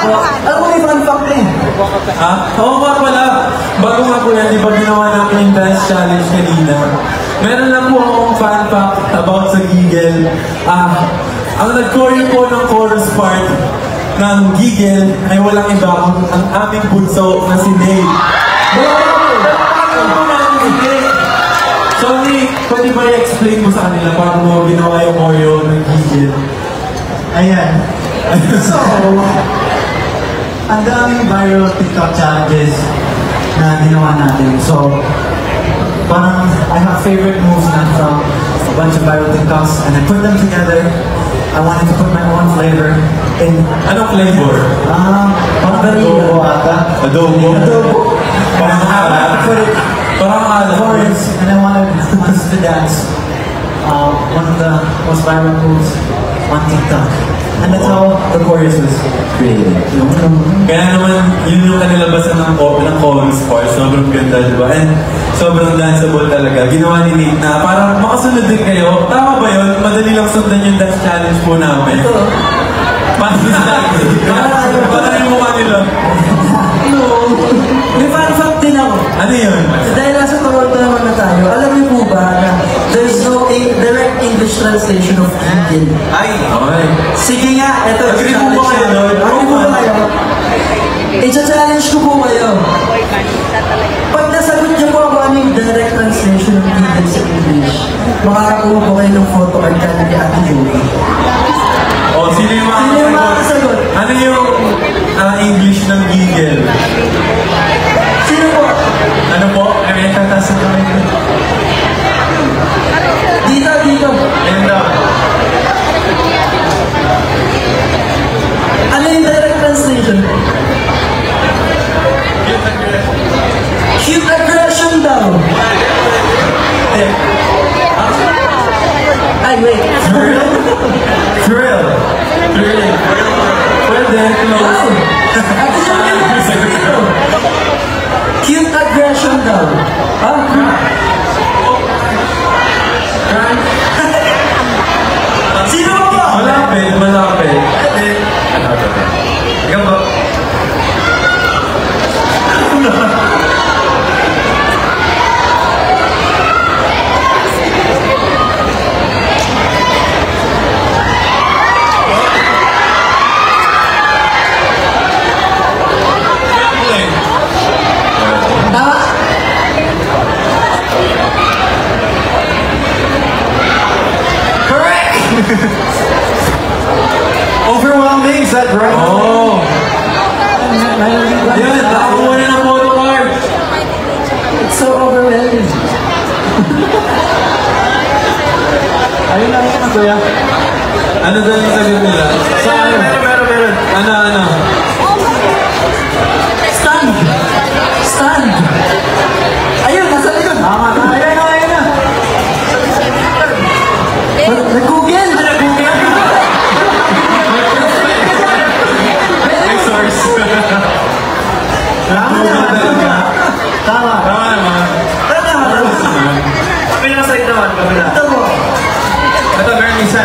Alam mo may fun fact eh. Ha? Oo nga pala. Bago nga po yan, di ba ginawa namin yung dance challenge kanina? Meron lang po akong fun fact about sa Gigel. Ang nag-choreo po ng chorus part ng Gigel ay walang iba ang aming bunso na si Nate. So, Nick, pwede ba i-explain mo sa kanila paano mo ginawa yung choreo ng Gigel? Ayan. So, ang daming viral TikTok challenges na ginawa natin. So, parang I have favorite moves na from a bunch of viral TikToks and I put them together. I wanted to put my own flavor in... Anong flavor? Parang adobo ata. Adobo? Adobo. Parang alat? Parang alat. Chorus, and I wanted us to dance. One of the most viral moves on TikTok. And that's how the chorus was created. Kaya naman, yun yung kanilabasan ng chorus part. Sobrang ganda, di ba? And sobrang danceable talaga. Ginawa ni Nate na parang makasunod din kayo. Tama ba yun? Madali lang sundan yung dance challenge po namin. Ito. Paano yung mukha nila? No. May fun fact din ako. Ano yun? Dahil nasa Toronto naman na tayo, alam niyo po ba na there's no direct English translation of Gigel? Ay! Okay. Sige nga, ito. Agree mo ba kayo, Lord? Agree mo ba kayo? I-challenge ko po kayo. Pag nasagot niyo po ako ano yung direct translation of Gigel sa English, makakakuha po kayo ng photo card ka ni Ate Joey. O, sino yung makakasagot? Ano yung English ng Gigel? Sino po? Ano po? May tatasan kami. Dito. Ayun daw. Ano yung direct translation? Cute aggression daw. Ay, wait. Thrill. Pwede, close. Cute aggression daw. Sino mo ba? Malapit. Ikaw ba? Overwhelming, is that right? Oh! Yan, nakakuha na ng photo card! It's so overwhelming. Ayun lang yun, kuya. Ano daw yung sagot nila? Meron. Ano? Stand! Ayun, nasa likod. Ayun na. Nag-google! Tama naman. Kabilang side naman. Ito mo. Ito, meron isa.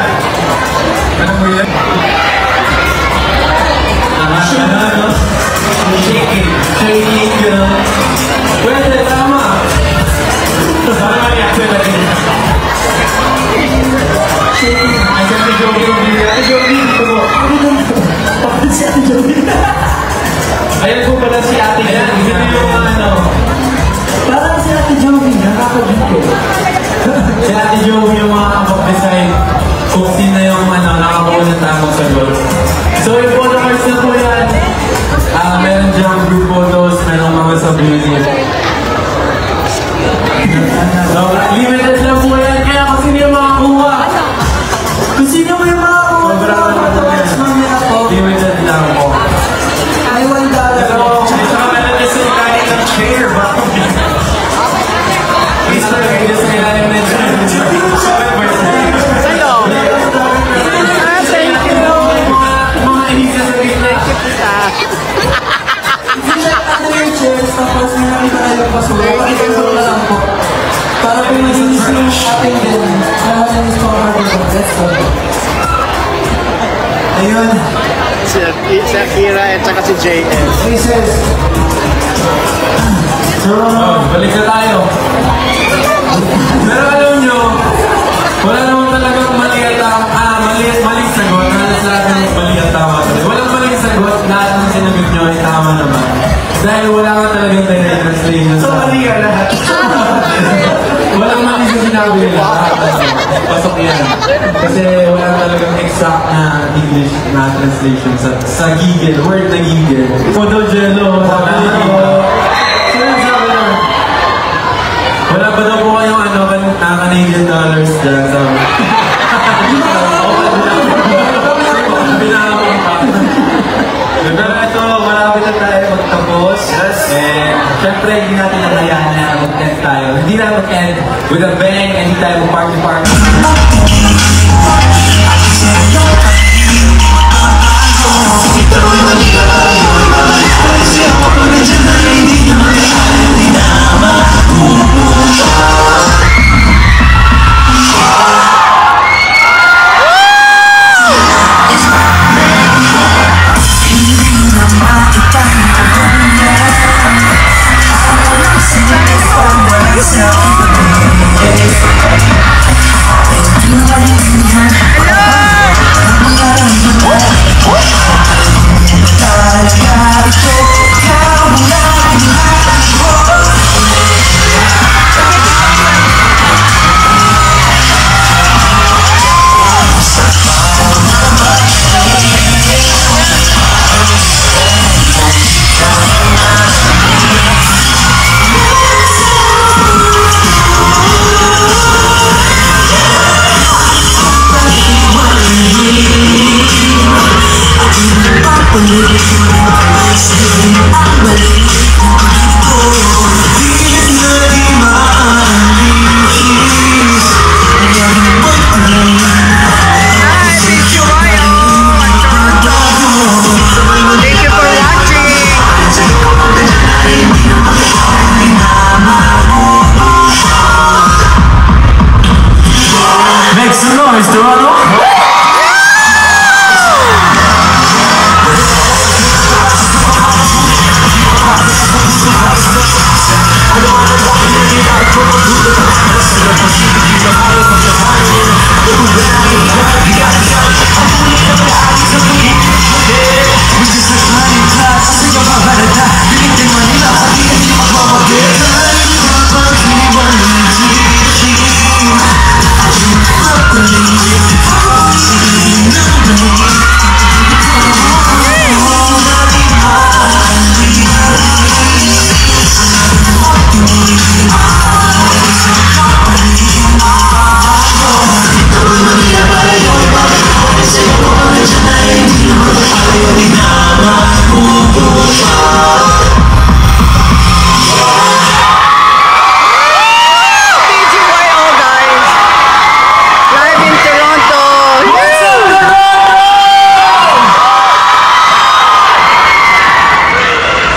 Ano mo yun? Ano? Shaking, girl. Pwede, tama. Sana ma-reaction natin. Shaking. Ayan si Joey. Si Ate Joey. Ayan po pala si Ate Joey. Ayan, yung ano. Parang si Ate Joey, nakakabito. Si Ate Joey yung mga kapag-decide kung sino yung nakakuha ng tamang sagot. So, yung photo cards na po yan. Meron diyang group photos, merong mga sabihin. So, limited lang po yan. Kaya kung sino yung makakuha. Kung sino mo yung makakuha. Sobrang limited lang po. Ay, $1. Ito ka meron kasi kahit ng chair ba? Please talaga yung sa ilalim na dyan. Mga inisas sa gitna. Tapos Shakira at saka si JL. Faces. Oh, balik na tayo. Pero alam nyo, wala naman talagang mali at maling sagot. Halos lahat ng mali at tama. Walang maling sagot, lahat ng sinagot nyo ay tama naman. Dahil wala ka talagang direct translation. So, mali ka lahat. Walang mali sa sinabi nila. Pasok yan. Kasi wala talagang exact na English na translation sa gigil, word na gigil. Podo jello, sabi nila. Sinasabi na. Wala ba daw po kayong Canadian dollars dyan? Sabi. Pero ito, malapit na tayo magtapos. Yes. And syempre, hindi natin nangayaan na mag-end tayo. Hindi na mag-end with a bang, and hindi tayo mag-party-party.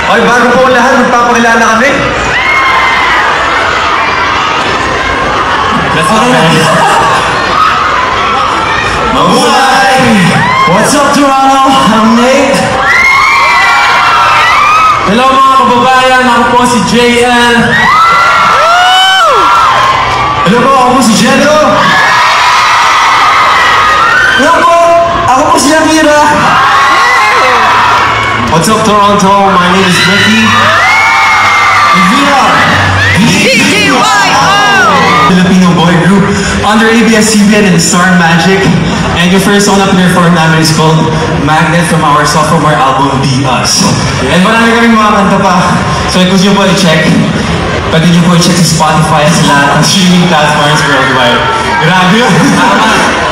Ay, bago po lahat, magpapakilala kami. Let's go. Mabuhay! What's up, Toronto? I'm Nate. Hello mga kababayan, ako po si JL. Hello po, ako po si Jello. Hello po, ako po si Shakira. What's up, Toronto? My name is Ricky. And we are Filipino boy group under ABS-CBN and Star Magic. And your first song up in your form namin is called Magnet from our sophomore album, Be Us. And marami kaming mga kanta pa. So kung nyo po i-check, pwede nyo po i-check sa Spotify at sa lahat ng streaming platforms worldwide. Grabe yun!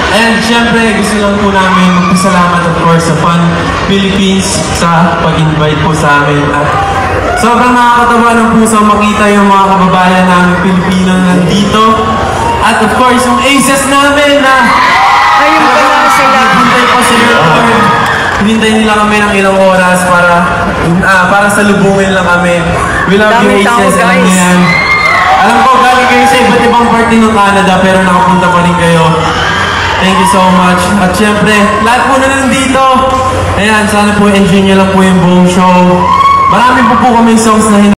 And syempre, gusto lang po namin magpasalamat of course sa Fun Philippines sa pag-invite po sa amin. At sobrang nakakatawa ng puso makita yung mga kababayan namin Pilipino nandito. At of course, yung aces namin na Ayun pala sila. hintay pa sa airport. Hinintay nila kami ng ilang oras para salubungin lang kami. We love you, Daming tao, aces. Alam niyo guys. yan. Alam ko, galing kayo sa iba't ibang party ng Canada pero nakapunta pa rin kayo. Thank you so much. At syempre, lahat po na nandito. Ayan, sana po enjoy nyo lang po yung buong show. Marami po kaming songs na